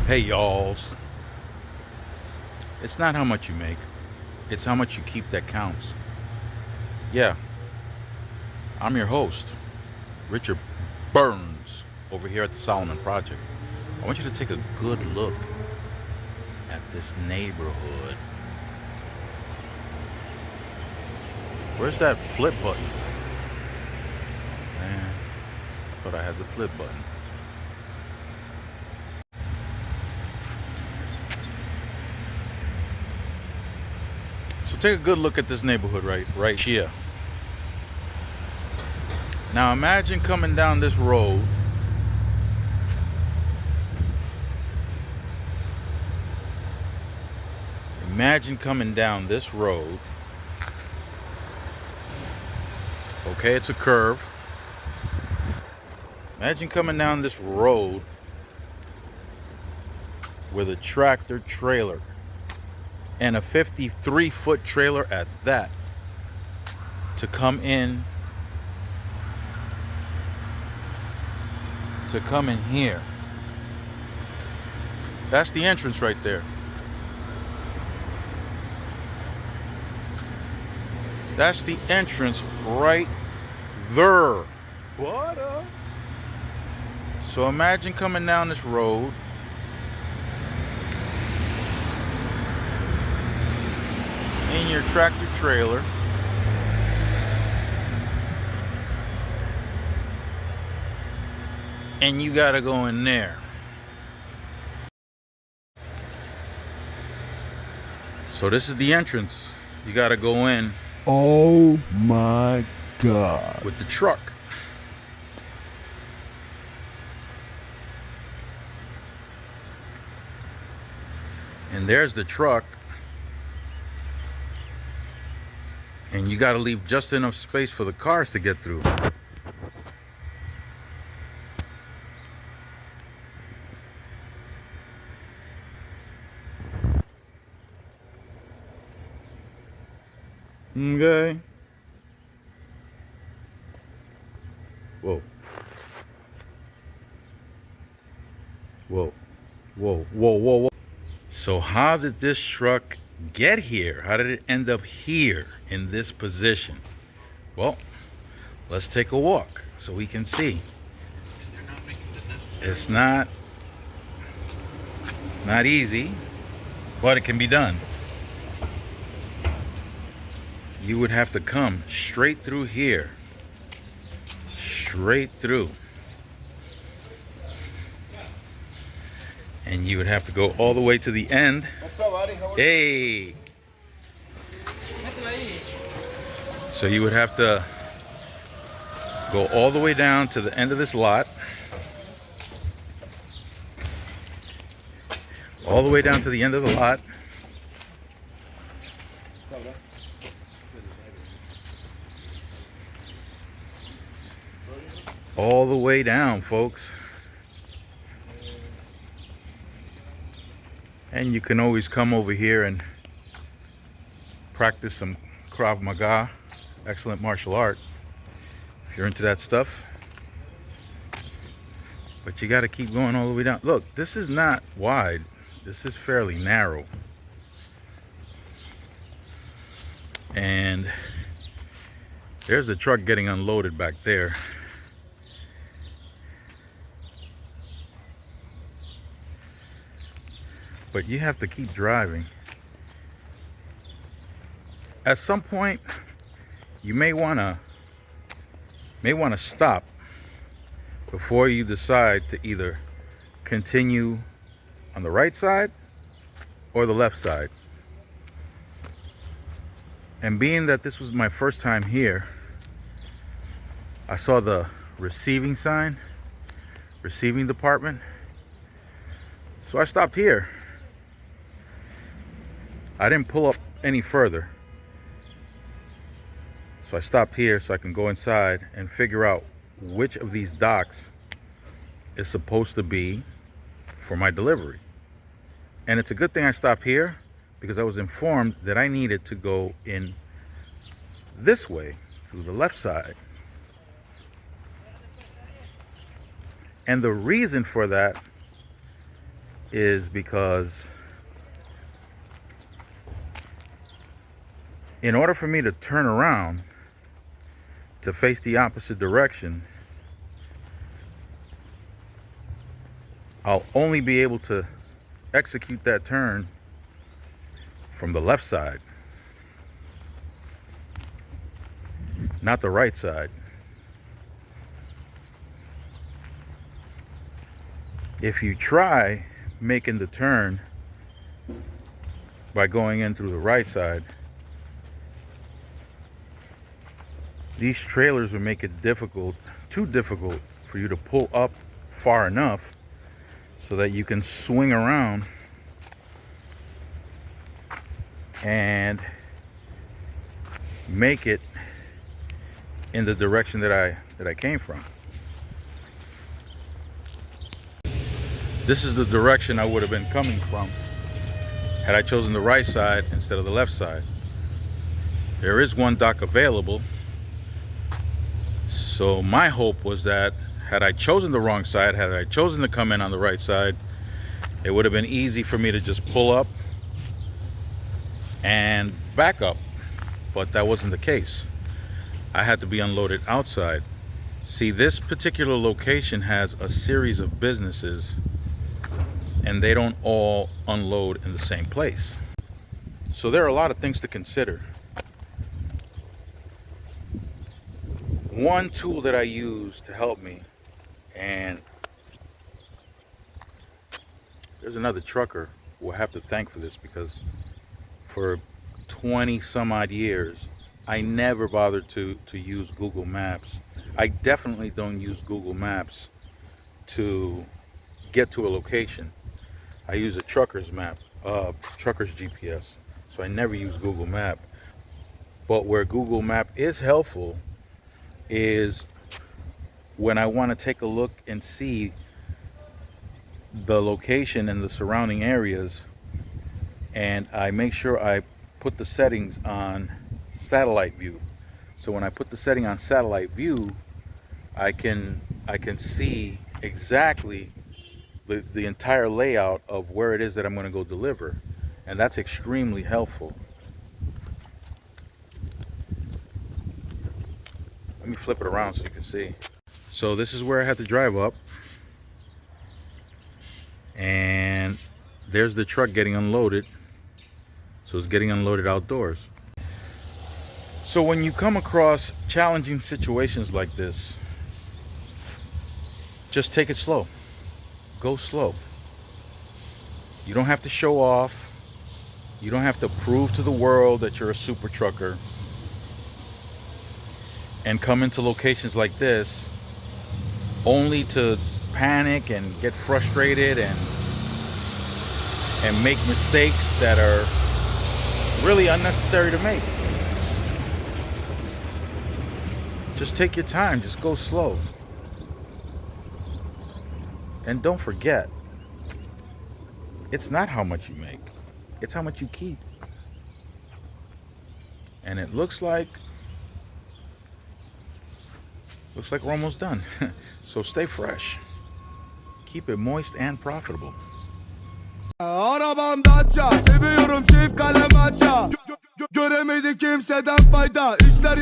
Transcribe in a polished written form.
Hey, y'alls. It's not how much you make, it's how much you keep that counts. Yeah, I'm your host, Richard Burns, over here at the Solomon Project. I want you to take a good look at this neighborhood. Where's that flip button? Man, I thought I had the flip button. So take a good look at this neighborhood right here. Now imagine coming down this road. Imagine coming down this road. Okay, it's a curve. Imagine coming down this road with a tractor trailer, and a 53-foot trailer at that, to come in here. That's the entrance right there. That's the entrance right there. What up? So imagine coming down this road in your tractor trailer, and you gotta go in there. So this is the entrance. You gotta go in Oh my God. with the truck. And there's the truck. And you gotta leave just enough space for the cars to get through. Okay. Whoa. Whoa. Whoa. Whoa. Whoa. Whoa. So how did this truck get here? How did it end up here in this position? Well, let's take a walk so we can see. It's not easy, but it can be done. You would have to come straight through here. Straight through. And you would have to go all the way to the end. What's up, buddy? How are you? Hey! So you would have to go all the way down to the end of this lot. All the way down to the end of the lot. All the way down, folks. And you can always come over here and practice some Krav Maga, excellent martial art, if you're into that stuff. But you got to keep going all the way down. Look, this is not wide. This is fairly narrow. And there's the truck getting unloaded back there. But you have to keep driving. At some point, you may wanna stop before you decide to either continue on the right side or the left side. And being that this was my first time here, I saw the receiving sign, receiving department. So I stopped here. I didn't pull up any further. So I stopped here so I can go inside and figure out which of these docks is supposed to be for my delivery. And it's a good thing I stopped here, because I was informed that I needed to go in this way, through the left side. And the reason for that is because in order for me to turn around to face the opposite direction, I'll only be able to execute that turn from the left side, not the right side. If you try making the turn by going in through the right side, these trailers will make it too difficult for you to pull up far enough so that you can swing around and make it in the direction that I came from. This is the direction I would have been coming from had I chosen the right side instead of the left side. There is one dock available, so my hope was that had I chosen the wrong side, had I chosen to come in on the right side, it would have been easy for me to just pull up and back up, but that wasn't the case. I had to be unloaded outside. See, this particular location has a series of businesses, and they don't all unload in the same place. So there are a lot of things to consider. One tool that I use to help me, and there's another trucker we'll have to thank for this, because for 20 some odd years I never bothered to use Google Maps. I definitely don't use Google Maps to get to a location. I use a trucker's map, trucker's GPS. So I never use Google Map. But where Google Map is helpful is when I want to take a look and see the location and the surrounding areas, and I make sure I put the settings on satellite view. So when I put the setting on satellite view, I can see exactly the entire layout of where it is that I'm going to go deliver, and that's extremely helpful. Let me flip it around so you can see. So this is where I had to drive up, and there's the truck getting unloaded. So it's getting unloaded outdoors. So when you come across challenging situations like this, just take it slow. Go slow. You don't have to show off. You don't have to prove to the world that you're a super trucker and come into locations like this only to panic and get frustrated and make mistakes that are really unnecessary to make. Just take your time. Just go slow. And don't forget, it's not how much you make, it's how much you keep. And it looks like we're almost done. So stay fresh. Keep it moist and profitable. Arabam Dacia, seviyorum çift kalem aça. Göremedi kimseden fayda. İşler